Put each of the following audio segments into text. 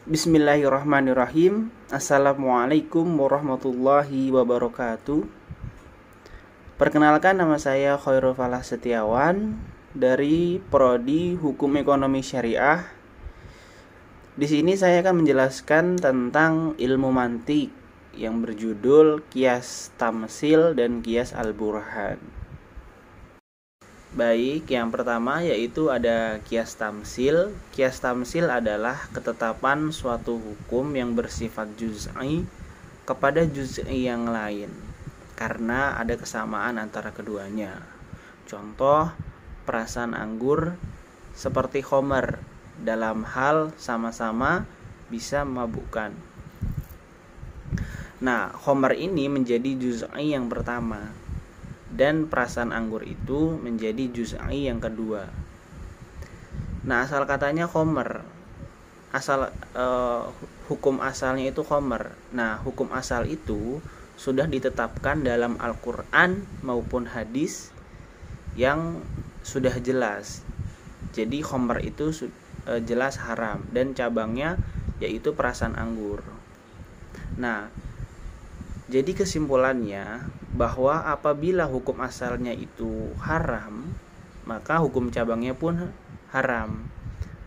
Bismillahirrahmanirrahim. Assalamualaikum warahmatullahi wabarakatuh. Perkenalkan, nama saya Khairul Falah Setiawan dari Prodi Hukum Ekonomi Syariah. Di sini saya akan menjelaskan tentang ilmu mantik yang berjudul Qiyas Tamtsil dan Qiyas Al-Burhan. Baik, yang pertama yaitu ada Qiyas Tamtsil. Qiyas Tamtsil adalah ketetapan suatu hukum yang bersifat juz'i kepada juz'i yang lain karena ada kesamaan antara keduanya. Contoh, perasan anggur seperti khomer dalam hal sama-sama bisa memabukkan. Nah, khomer ini menjadi juz'i yang pertama dan perasan anggur itu menjadi juz'i yang kedua. Nah, asal katanya khomer, hukum asalnya itu khomer. Nah, hukum asal itu sudah ditetapkan dalam Al-Quran maupun hadis yang sudah jelas. Jadi khomer itu jelas haram dan cabangnya yaitu perasan anggur. Nah, jadi kesimpulannya bahwa apabila hukum asalnya itu haram, maka hukum cabangnya pun haram.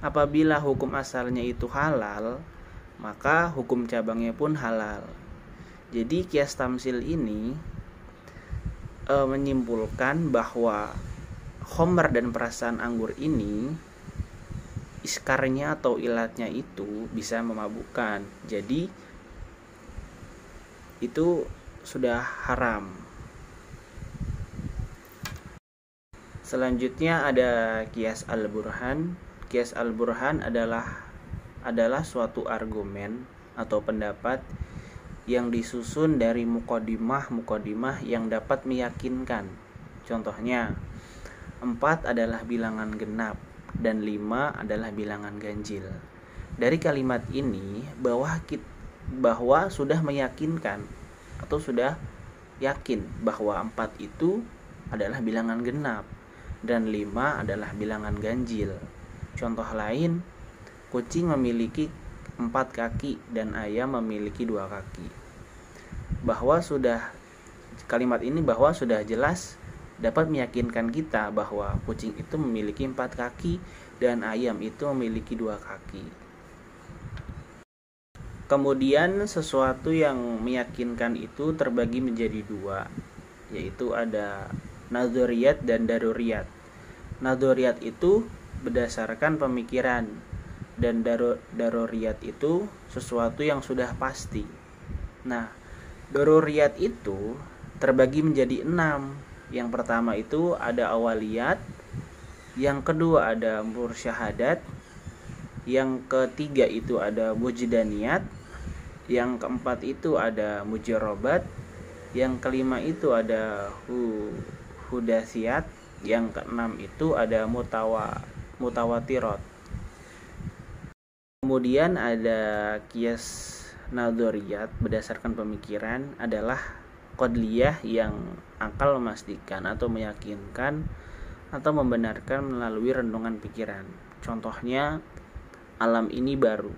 Apabila hukum asalnya itu halal, maka hukum cabangnya pun halal. Jadi Qiyas Tamtsil ini menyimpulkan bahwa khomer dan perasan anggur ini iskarnya atau ilatnya itu bisa memabukkan. Jadi itu sudah haram. Selanjutnya ada Qiyas Al-Burhan. Qiyas Al-Burhan adalah suatu argumen atau pendapat yang disusun dari muqaddimah yang dapat meyakinkan. Contohnya, 4 adalah bilangan genap dan 5 adalah bilangan ganjil. Dari kalimat ini bahwa sudah meyakinkan atau sudah yakin bahwa 4 itu adalah bilangan genap dan 5 adalah bilangan ganjil. Contoh lain, kucing memiliki 4 kaki dan ayam memiliki 2 kaki. Kalimat ini sudah jelas dapat meyakinkan kita bahwa kucing itu memiliki 4 kaki dan ayam itu memiliki 2 kaki. Kemudian sesuatu yang meyakinkan itu terbagi menjadi 2, yaitu ada nadhoriyat dan daruriyat. Nadhoriyat itu berdasarkan pemikiran dan daruriyat itu sesuatu yang sudah pasti. Nah, daruriyat itu terbagi menjadi 6. Yang pertama itu ada awaliyat, yang kedua ada mursyahadat, yang ketiga itu ada mujdaniyat, yang keempat itu ada mujarrabat, yang kelima itu ada hudasiyat, yang keenam itu ada mutawatirat. Kemudian ada Qiyas nadhoriyat berdasarkan pemikiran adalah qadliyah yang akal memastikan atau meyakinkan atau membenarkan melalui renungan pikiran. Contohnya, alam ini baru.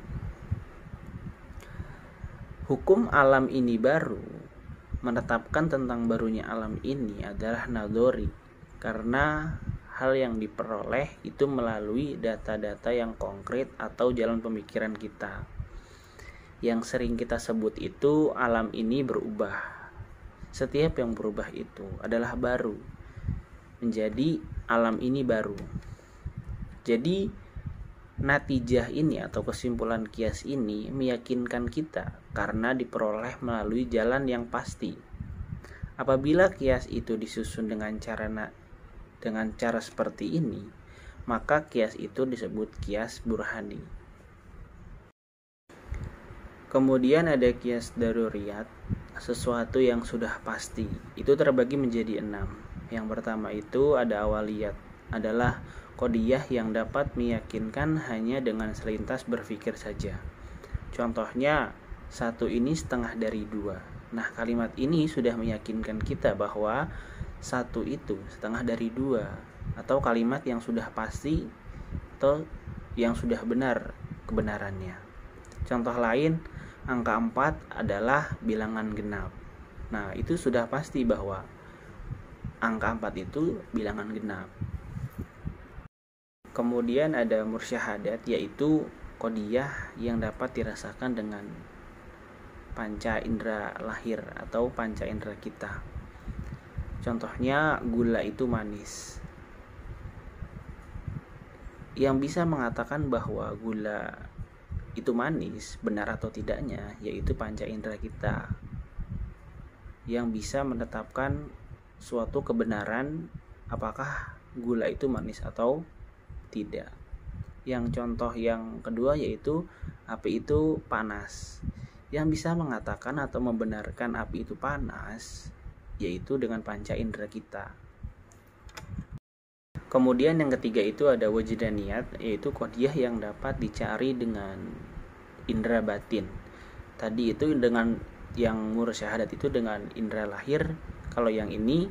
Hukum alam ini baru menetapkan tentang barunya alam ini adalah nadhori, karena hal yang diperoleh itu melalui data-data yang konkret atau jalan pemikiran kita. Yang sering kita sebut itu alam ini berubah. Setiap yang berubah itu adalah baru, menjadi alam ini baru. Jadi natijah ini atau kesimpulan qiyas ini meyakinkan kita karena diperoleh melalui jalan yang pasti. Apabila qiyas itu disusun dengan cara seperti ini, maka qiyas itu disebut qiyas burhani. Kemudian ada qiyas daruriyat, sesuatu yang sudah pasti. Itu terbagi menjadi 6. Yang pertama itu ada awaliyat, adalah qadiyah yang dapat meyakinkan hanya dengan selintas berpikir saja. Contohnya, 1 ini setengah dari 2. Nah, kalimat ini sudah meyakinkan kita bahwa 1 itu setengah dari 2, atau kalimat yang sudah pasti atau yang sudah benar kebenarannya. Contoh lain, angka 4 adalah bilangan genap. Nah, itu sudah pasti bahwa angka 4 itu bilangan genap. Kemudian ada mursyahadat, yaitu qodiyah yang dapat dirasakan dengan panca indera lahir atau panca indera kita. Contohnya, gula itu manis. Yang bisa mengatakan bahwa gula itu manis, benar atau tidaknya, yaitu panca indera kita yang bisa menetapkan suatu kebenaran apakah gula itu manis atau tidak. Yang contoh yang kedua yaitu api itu panas. Yang bisa mengatakan atau membenarkan api itu panas yaitu dengan panca indera kita. Kemudian yang ketiga itu ada wajdaniyat, yaitu qodiyah yang dapat dicari dengan indera batin. Tadi itu dengan yang mursyahadat itu dengan indera lahir, kalau yang ini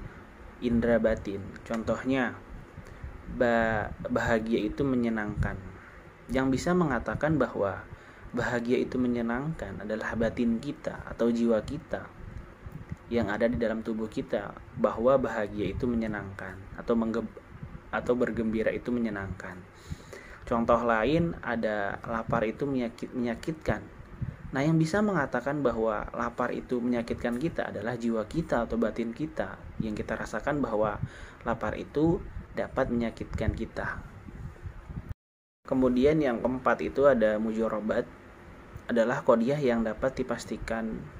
indera batin. Contohnya, bahagia itu menyenangkan. Yang bisa mengatakan bahwa bahagia itu menyenangkan adalah batin kita atau jiwa kita yang ada di dalam tubuh kita, bahwa bahagia itu menyenangkan atau bergembira itu menyenangkan. Contoh lain ada lapar itu menyakitkan. Nah, yang bisa mengatakan bahwa lapar itu menyakitkan kita adalah jiwa kita atau batin kita, yang kita rasakan bahwa lapar itu dapat menyakitkan kita. Kemudian yang keempat itu ada mujarabat, adalah qodiyah yang dapat dipastikan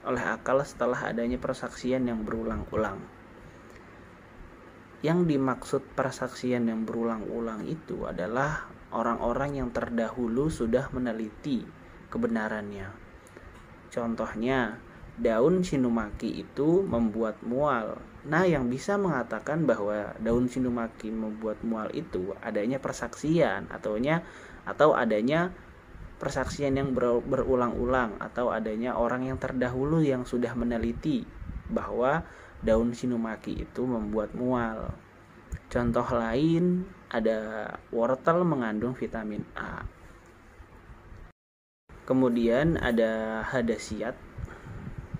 oleh akal setelah adanya persaksian yang berulang-ulang. Yang dimaksud persaksian yang berulang-ulang itu adalah orang-orang yang terdahulu sudah meneliti kebenarannya. Contohnya, daun sinumaki itu membuat mual. Nah, yang bisa mengatakan bahwa daun sinumaki membuat mual itu adanya persaksian atau adanya persaksian yang berulang-ulang, atau adanya orang yang terdahulu yang sudah meneliti bahwa daun sinumaki itu membuat mual. Contoh lain ada wortel mengandung vitamin A. Kemudian ada hadasiyat,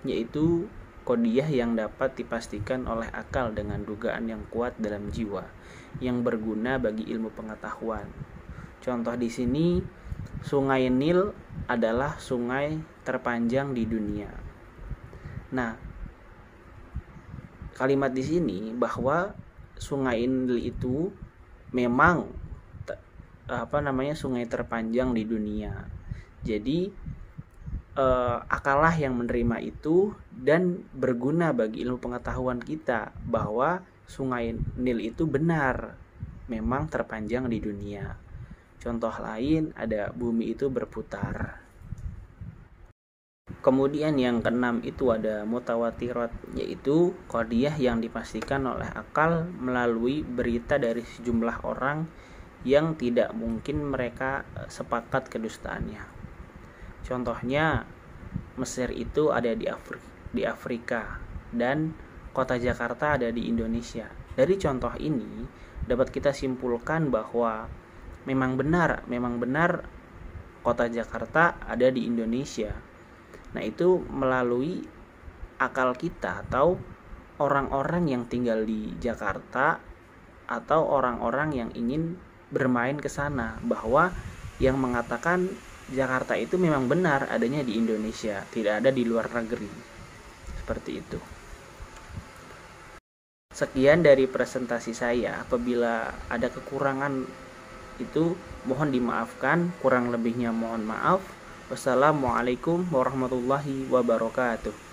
yaitu qodiyah yang dapat dipastikan oleh akal dengan dugaan yang kuat dalam jiwa, yang berguna bagi ilmu pengetahuan. Contoh di sini, Sungai Nil adalah sungai terpanjang di dunia. Nah, kalimat di sini bahwa Sungai Nil itu memang sungai terpanjang di dunia. Jadi akallah yang menerima itu dan berguna bagi ilmu pengetahuan kita bahwa Sungai Nil itu benar memang terpanjang di dunia. Contoh lain ada bumi itu berputar. Kemudian yang keenam itu ada mutawatirat, yaitu qodiyah yang dipastikan oleh akal melalui berita dari sejumlah orang yang tidak mungkin mereka sepakat kedustaannya. Contohnya, Mesir itu ada di Afrika dan kota Jakarta ada di Indonesia. Dari contoh ini dapat kita simpulkan bahwa memang benar kota Jakarta ada di Indonesia. Nah, itu melalui akal kita atau orang-orang yang tinggal di Jakarta atau orang-orang yang ingin bermain ke sana, bahwa yang mengatakan Jakarta itu memang benar adanya di Indonesia, tidak ada di luar negeri. Seperti itu. Sekian dari presentasi saya. Apabila ada kekurangan itu mohon dimaafkan, kurang lebihnya mohon maaf. Wassalamualaikum warahmatullahi wabarakatuh.